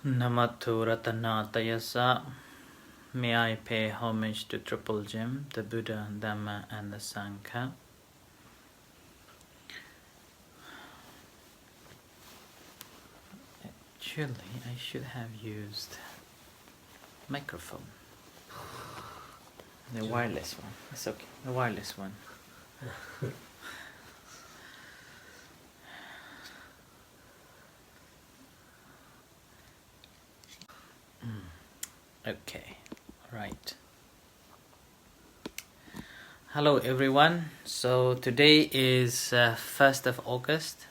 Namato Ratanatayasa. May I pay homage to Triple Gem, the Buddha, Dhamma, and the Sangha. Actually, I should have used microphone. The wireless one. It's okay. The wireless one. Okay. Right. Hello everyone. So today is 1st of August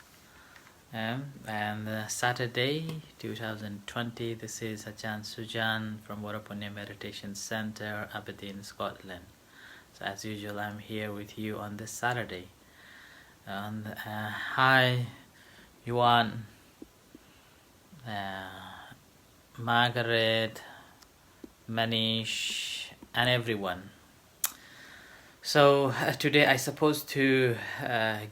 and Saturday 2020. This is Ajahn Sujan from Varapunya Meditation Center, Aberdeen, Scotland. So as usual, I'm here with you on this Saturday. And hi Yuan, Margaret, Manish, and everyone. So today I supposed to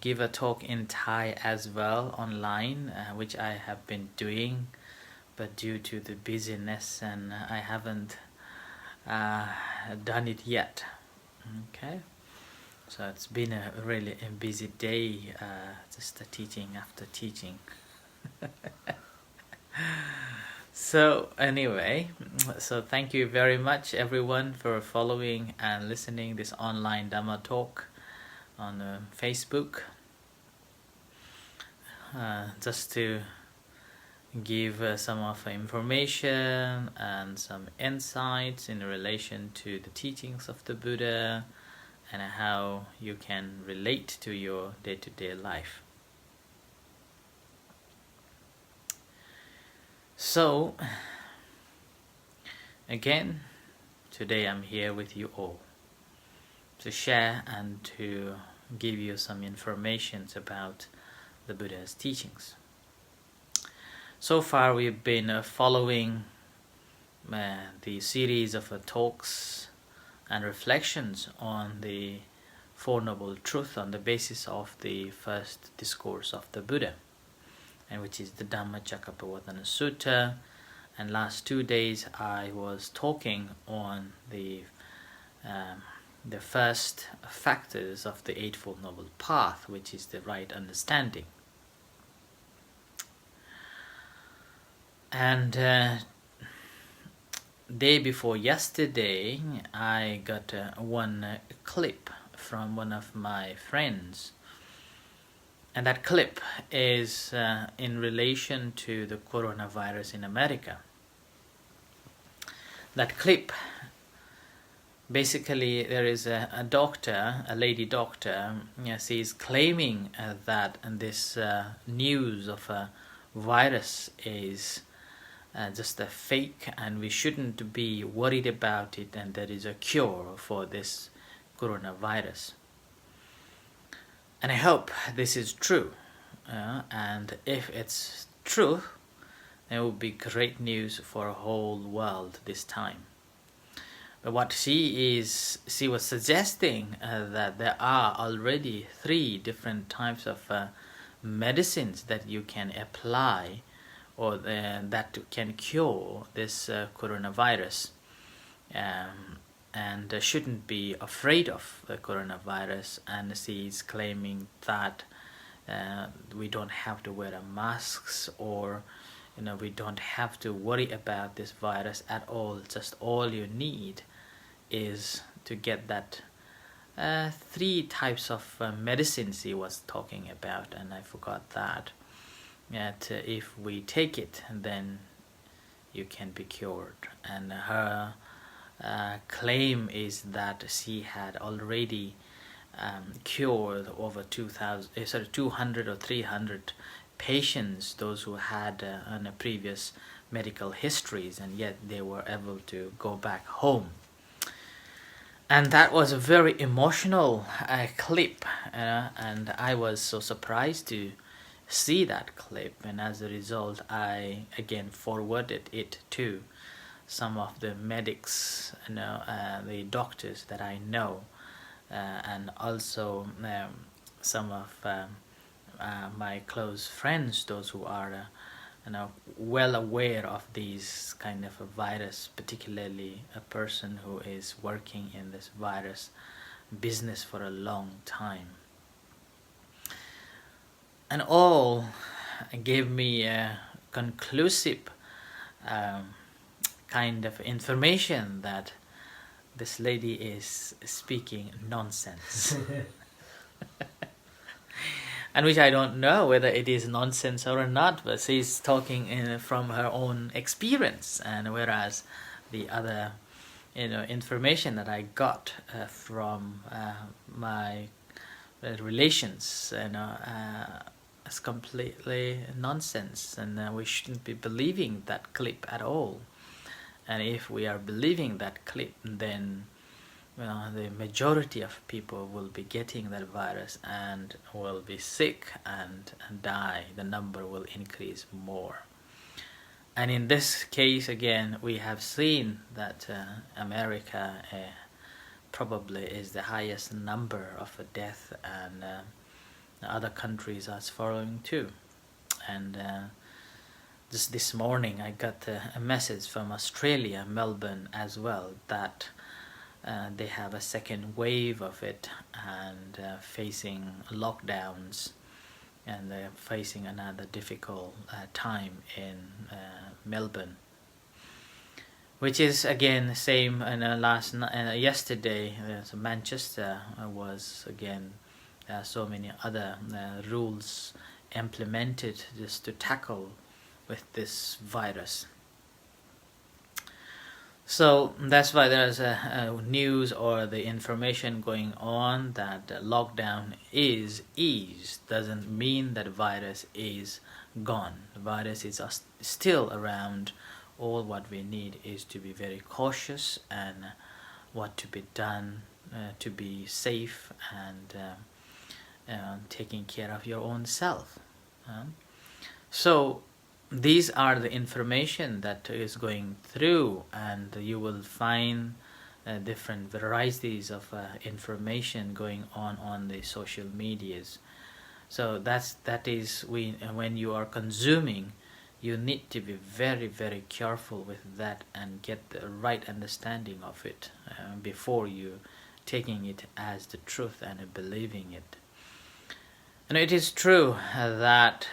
give a talk in Thai as well online, which I have been doing, but due to the busyness and I haven't done it yet. Okay, so it's been a really busy day, just teaching after teaching. So anyway, so thank you very much everyone for following and listening this online Dhamma talk on Facebook. Just to give some of information and some insights in relation to the teachings of the Buddha and how you can relate to your day-to-day life. So, again, today I'm here with you all to share and to give you some information about the Buddha's teachings. So far we've been following the series of talks and reflections on the Four Noble Truths on the basis of the first discourse of the Buddha, and which is the Dhammacakkappavattana Sutta. And last 2 days I was talking on the first factors of the Eightfold Noble Path, which is the right understanding. And day before yesterday I got one clip from one of my friends. And that clip is in relation to the coronavirus in America. That clip, basically there is a doctor, a lady doctor, she's claiming that this news of a virus is just a fake and we shouldn't be worried about it, and there is a cure for this coronavirus. And I hope this is true, and if it's true, it will be great news for a whole world this time. But what she was suggesting that there are already 3 different types of medicines that you can apply or that can cure this coronavirus. And shouldn't be afraid of the coronavirus, and she's claiming that we don't have to wear masks, or we don't have to worry about this virus at all. Just all you need is to get that 3 types of medicines he was talking about, and I forgot that if we take it then you can be cured. And her claim is that she had already cured over 200 or 300 patients, those who had on a previous medical histories, and yet they were able to go back home. And that was a very emotional clip, and I was so surprised to see that clip, and as a result I again forwarded it to some of the medics, the doctors that I know, and also some of my close friends, those who are well aware of these kind of a virus, particularly a person who is working in this virus business for a long time. And all gave me a conclusive kind of information that this lady is speaking nonsense. And which I don't know whether it is nonsense or not, but she's talking from her own experience, and whereas the other information that I got from my relations is completely nonsense, and we shouldn't be believing that clip at all. And if we are believing that clip, then the majority of people will be getting that virus and will be sick and die. The number will increase more. And in this case, again, we have seen that America probably is the highest number of death, and other countries are following too. And just this morning I got a message from Australia, Melbourne as well, that they have a second wave of it, and facing lockdowns, and they're facing another difficult time in Melbourne, which is again same. And yesterday, so Manchester was again so many other rules implemented just to tackle with this virus. So that's why there's a news or the information going on that lockdown is eased. Doesn't mean that virus is gone. The virus is still around. All what we need is to be very cautious and what to be done to be safe and taking care of your own self. So these are the information that is going through, and you will find different varieties of information going on the social medias. So that is when you are consuming, you need to be very, very careful with that and get the right understanding of it before you taking it as the truth and believing it. And it is true that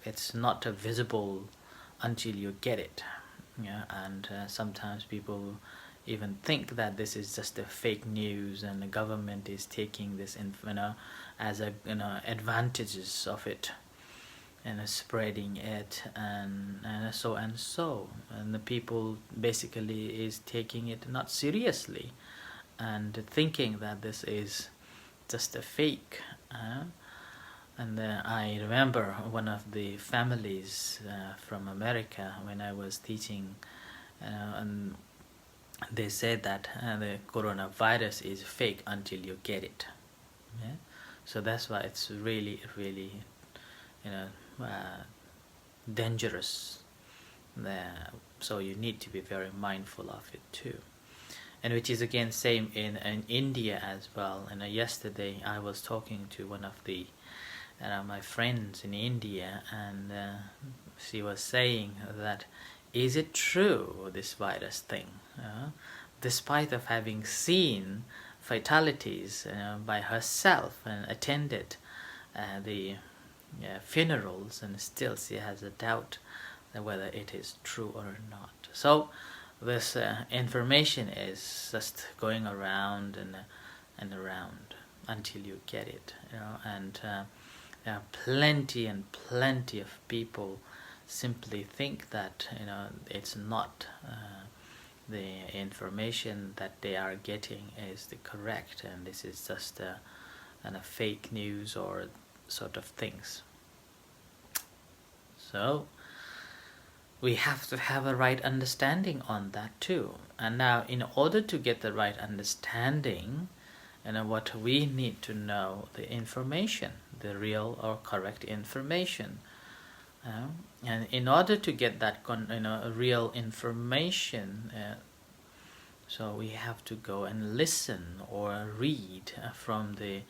it's not visible until you get it. And sometimes people even think that this is just a fake news, and the government is taking this as advantages of it and spreading it, and so, and the people basically is taking it not seriously and thinking that this is just a fake. And I remember one of the families from America when I was teaching, and they said that the coronavirus is fake until you get it. Yeah? So that's why it's really, really, dangerous. So you need to be very mindful of it too. And which is again same in India as well. And yesterday I was talking to one of the my friends in India, and she was saying that, is it true, this virus thing? Despite of having seen fatalities by herself and attended the funerals, and still she has a doubt whether it is true or not. So this information is just going around and around until you get it, and there are plenty and plenty of people simply think that it's not the information that they are getting is the correct, and this is just a fake news or sort of things. So we have to have a right understanding on that too. And now, in order to get the right understanding, what we need to know, the information, the real or correct information. And in order to get that real information, so we have to go and listen or read from the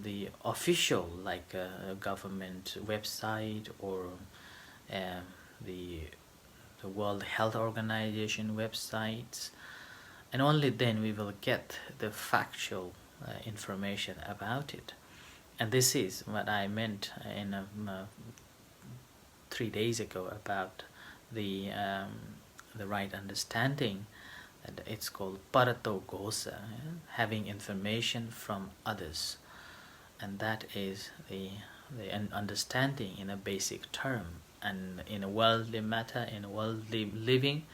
the official, like government website or uh, the the World Health Organization websites, and only then we will get the factual information about it. And this is what I meant in 3 days ago about the right understanding. And it's called Parato Gosa, having information from others, and that is the understanding in a basic term. And in a worldly matter, in a worldly living,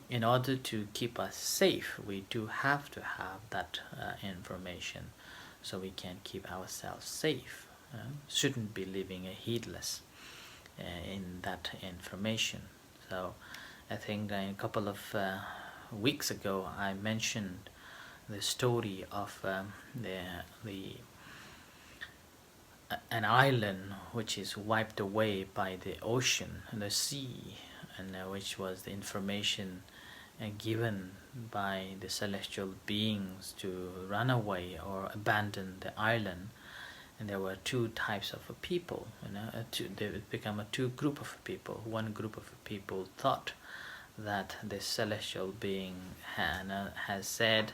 in order to keep us safe, we do have to have that information, so we can keep ourselves safe. Shouldn't be living a heedless in that information. So I think a couple of weeks ago I mentioned the story of an island which is wiped away by the ocean and the sea, and which was the information given by the celestial beings to run away or abandon the island. And there were two types of people, they would become a two group of people. One group of people thought that the celestial being has said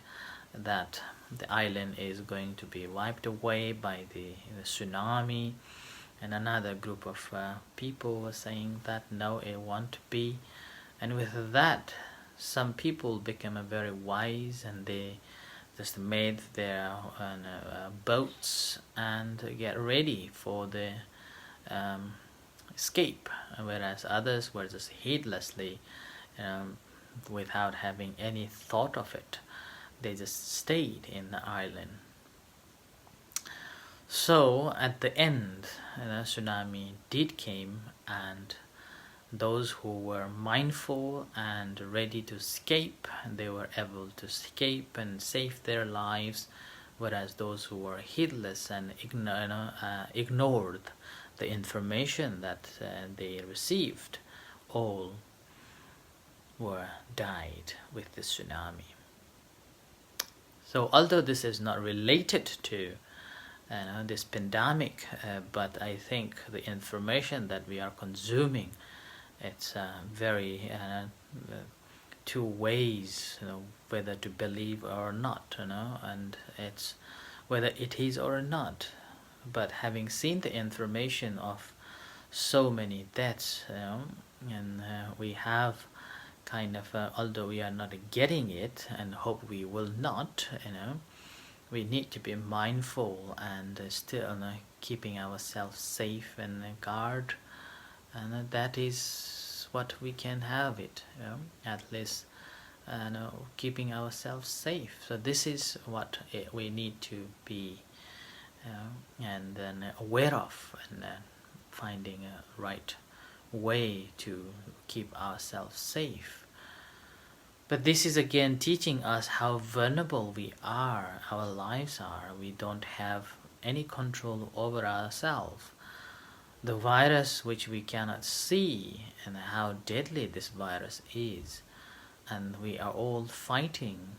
that the island is going to be wiped away by the tsunami, and another group of people were saying that no, it won't be. And with that, some people became very wise, and they just made their boats and get ready for the escape, whereas others were just heedlessly, without having any thought of it, they just stayed in the island. So at the end, the tsunami did came, and those who were mindful and ready to escape, they were able to escape and save their lives, whereas those who were heedless and ignored the information that they received, all were died with the tsunami. So although this is not related to this pandemic, but I think the information that we are consuming, it's very two ways, whether to believe or not, and it's whether it is or not. But having seen the information of so many deaths, and we have kind of, although we are not getting it, and hope we will not, we need to be mindful and still keeping ourselves safe and guard, and that is what we can have it, at least keeping ourselves safe. So this is what we need to be and then aware of, and finding a right way to keep ourselves safe. But this is again teaching us how vulnerable we are, our lives are. We don't have any control over ourselves. The virus, which we cannot see, and how deadly this virus is, and we are all fighting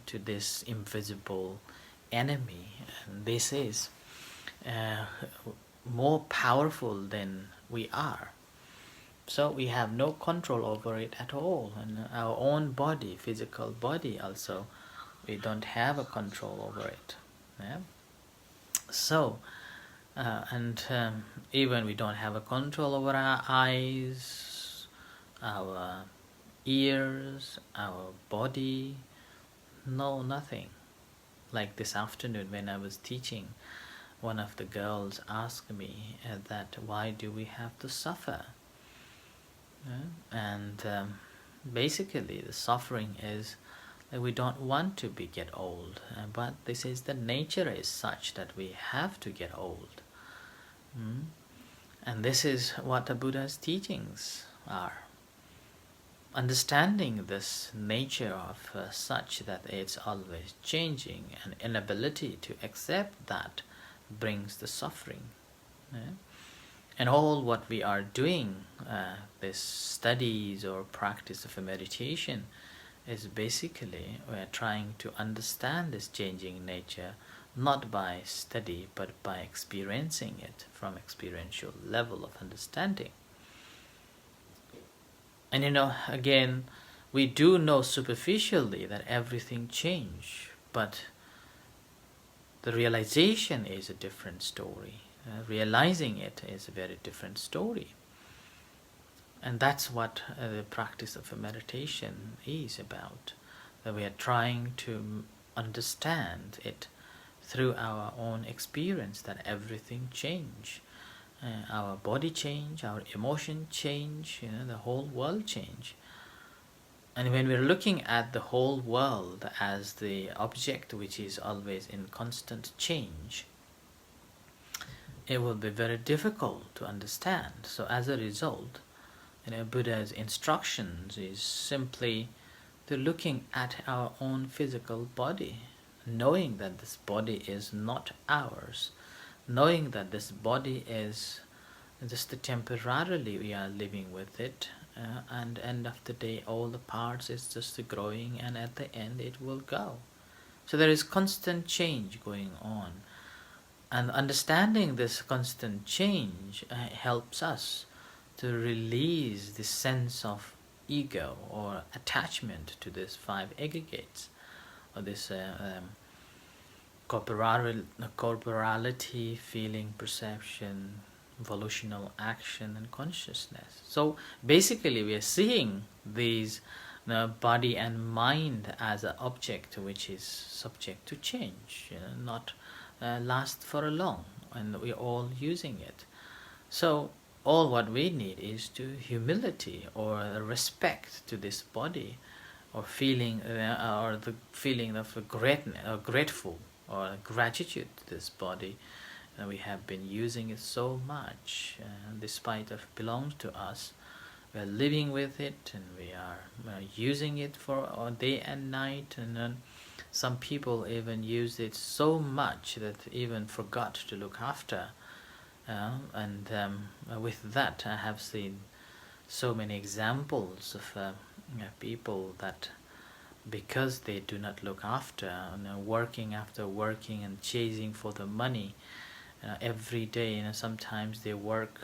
to this invisible enemy, and this is more powerful than we are. So we have no control over it at all, and our own body, physical body also, we don't have a control over it. So even we don't have a control over our eyes, our ears, our body, no, nothing. Like this afternoon when I was teaching, one of the girls asked me that why do we have to suffer? And basically the suffering is that we don't want to get old, but this is the nature is such that we have to get old. And this is what the Buddha's teachings are. Understanding this nature of such that it's always changing, and inability to accept that brings the suffering. And all what we are doing, this studies or practice of a meditation, is basically we're trying to understand this changing nature not by study but by experiencing it from experiential level of understanding. And again, we do know superficially that everything changed, but the realization is a different story. Realizing it is a very different story. And that's what the practice of a meditation is about. That we are trying to understand it through our own experience, that everything change. Our body change, our emotion change, the whole world change. And when we're looking at the whole world as the object which is always in constant change, it will be very difficult to understand. So as a result, Buddha's instructions is simply to looking at our own physical body, knowing that this body is not ours, knowing that this body is just temporarily we are living with it, and end of the day all the parts is just growing, and at the end it will go. So there is constant change going on, and understanding this constant change helps us to release this sense of ego or attachment to these five aggregates, or this corporality, feeling, perception, volitional action, and consciousness. So basically we are seeing these body and mind as an object which is subject to change, not last for a long, and we're all using it. So all what we need is to humility or respect to this body, or feeling or the feeling of grateful or gratitude to this body. We have been using it so much, despite of belongs to us. We are living with it, and we are using it for day and night, and then some people even use it so much that even forgot to look after. And with that, I have seen so many examples of people that, because they do not look after, working after working and chasing for the money every day. Sometimes they work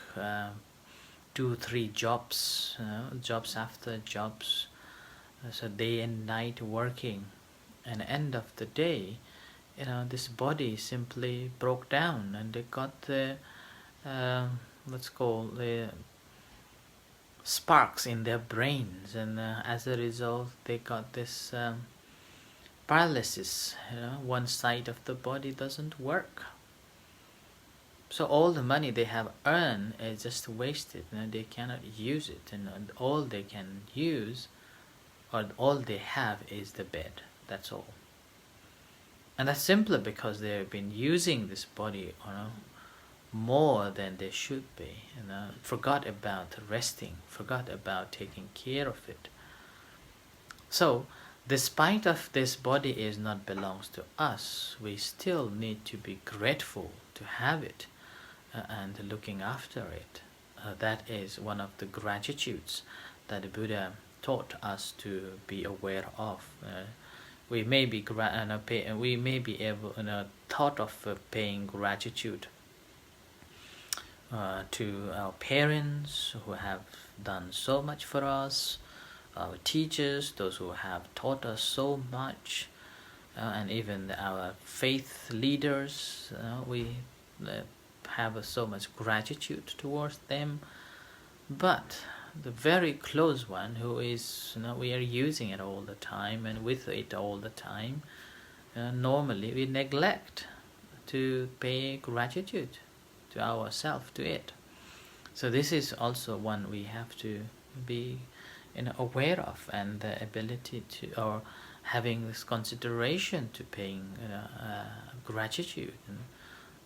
2-3 jobs, jobs after jobs, so day and night working, and end of the day, this body simply broke down, and they got the let's call the sparks in their brains, and as a result they got this paralysis. One side of the body doesn't work, so all the money they have earned is just wasted, and they cannot use it, and all they can use, or all they have, is the bed. That's all. And that's simply because they've been using this body more than they should be, forgot about resting, forgot about taking care of it. So despite of this body is not belongs to us, we still need to be grateful to have it, and looking after it. That is one of the gratitudes that the Buddha taught us to be aware of. We may be able thought of paying gratitude to our parents who have done so much for us, our teachers, those who have taught us so much, and even our faith leaders. We have so much gratitude towards them. But the very close one, who is, we are using it all the time and with it all the time, normally we neglect to pay gratitude to ourselves, to it. So this is also one we have to be aware of, and the ability to, or having this consideration to paying gratitude,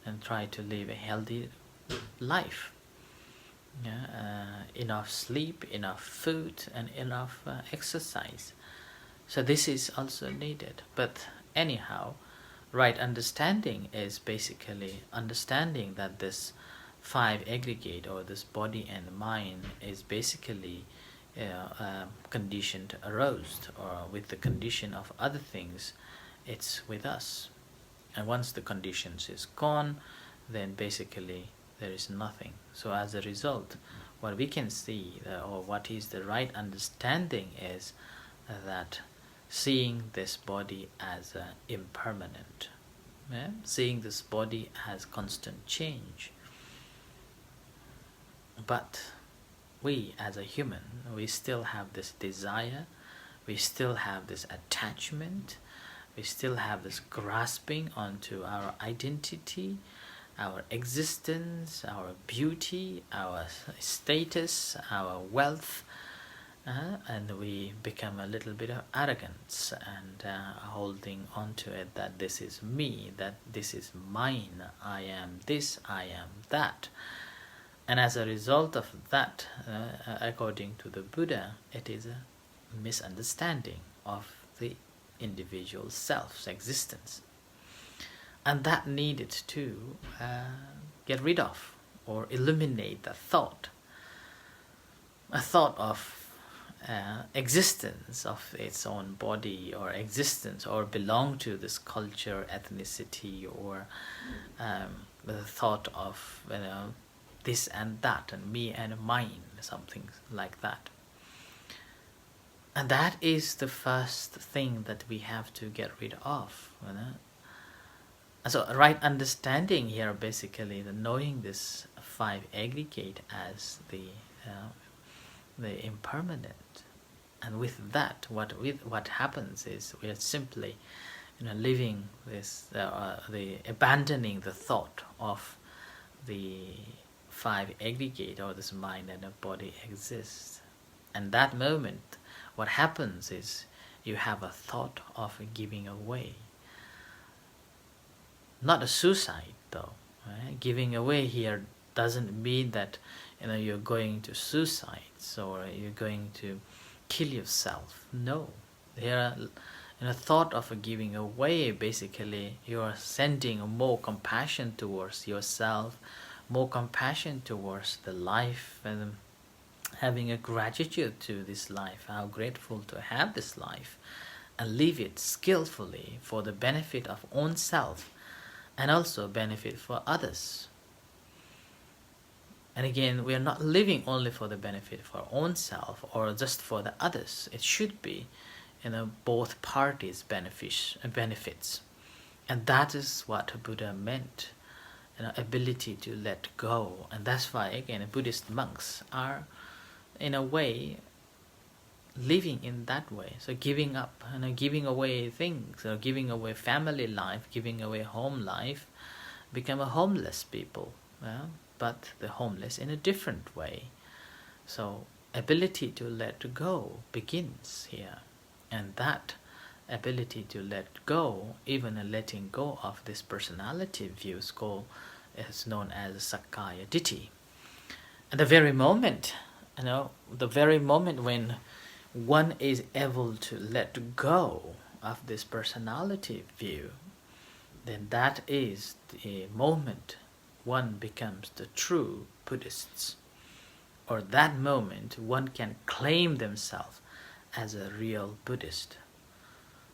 and try to live a healthy life. Enough sleep, enough food, and enough exercise. So this is also needed. But anyhow, right understanding is basically understanding that this five aggregate, or this body and mind, is basically conditioned aroused, or with the condition of other things, it's with us. And once the conditions is gone, then basically there is nothing. So as a result, what we can see, or what is the right understanding, is that seeing this body as impermanent, seeing this body as constant change. But we as a human, we still have this desire, we still have this attachment, we still have this grasping onto our identity, our existence, our beauty, our status, our wealth, and we become a little bit of arrogance and holding on to it, that this is me, that this is mine, I am this, I am that. And as a result of that, according to the Buddha, it is a misunderstanding of the individual self's existence. And that needed to get rid of or eliminate a thought of existence of its own body, or existence or belong to this culture, ethnicity, or the thought of this and that and me and mine, something like that. And that is the first thing that we have to get rid of. So right understanding here, basically the knowing this five aggregate as the impermanent, and with that, what happens is we are simply living this, the abandoning the thought of the five aggregate, or this mind and a body exists. And that moment, what happens is you have a thought of giving away. Not a suicide though. Right? Giving away here doesn't mean that you're going to suicide or you're going to kill yourself. No. Here, thought of a giving away, basically you are sending more compassion towards yourself, more compassion towards the life, and having a gratitude to this life, how grateful to have this life, and live it skillfully for the benefit of own self and also benefit for others. And again, we are not living only for the benefit for our own self or just for the others. It should be both parties benefits. And that is what Buddha meant, ability to let go. And that's why, again, Buddhist monks are, in a way, living in that way. So giving up, giving away things, giving away family life, giving away home life, become a homeless people. But the homeless in a different way. So ability to let go begins here. And that ability to let go, even a letting go of this personality view, is known as Sakkaya Ditthi. And the very moment when one is able to let go of this personality view, then that is the moment one becomes the true Buddhists. Or that moment one can claim themselves as a real Buddhist.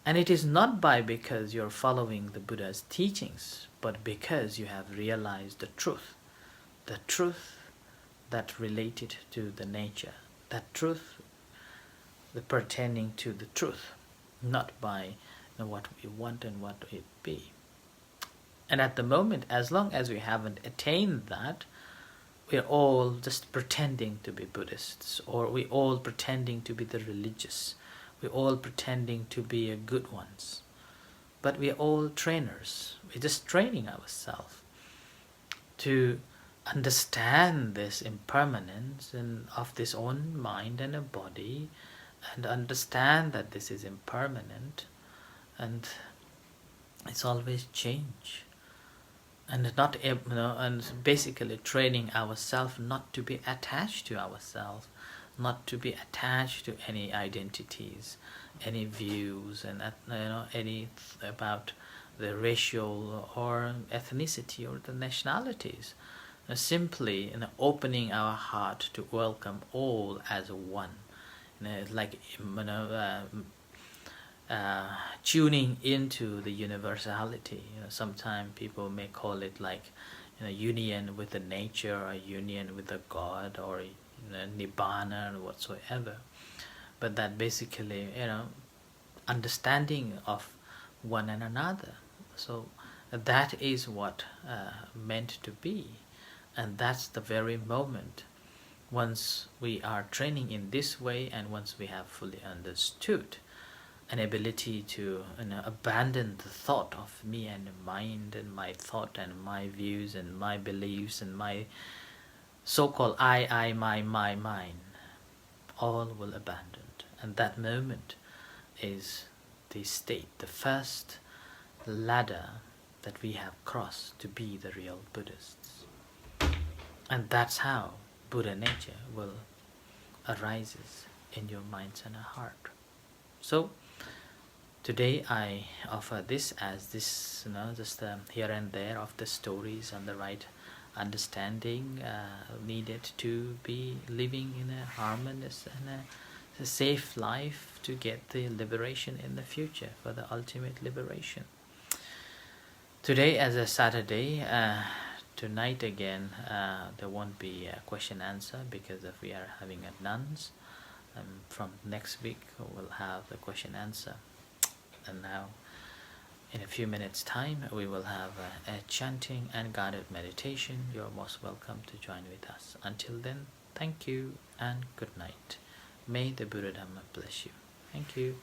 And it is not because you're following the Buddha's teachings, but because you have realized the truth that related to the nature, that truth, the pertaining to the truth, not by what we want and what it be. And at the moment, as long as we haven't attained that, we're all just pretending to be Buddhists, or we're all pretending to be the religious. We're all pretending to be good ones. But we're all trainers. We're just training ourselves to understand this impermanence of this own mind and a body, and understand that this is impermanent, and it's always change. And and basically training ourselves not to be attached to ourselves, not to be attached to any identities, any views, and any about the racial or ethnicity or the nationalities. Simply opening our heart to welcome all as one. tuning into the universality. Sometimes people may call it like union with the nature, or union with the God, or nibbana, or whatsoever. But that basically, understanding of one and another. So that is what meant to be, and that's the very moment. Once we are training in this way, and once we have fully understood an ability to abandon the thought of me and mind and my thought and my views and my beliefs and my so-called I, my, mine, all will abandon. And that moment is the state, the first ladder that we have crossed to be the real Buddhists. And that's how Buddha nature will arises in your minds and heart. So today I offer this as this, just here and there of the stories and the right understanding needed to be living in a harmonious and a safe life to get the liberation in the future, for the ultimate liberation. Today as a Saturday, tonight again there won't be a question answer because we are having a nuns. From next week we'll have the question answer. And now in a few minutes time we will have a chanting and guided meditation. You're most welcome to join with us. Until then, thank you and good night. May the Buddha Dhamma bless you. Thank you.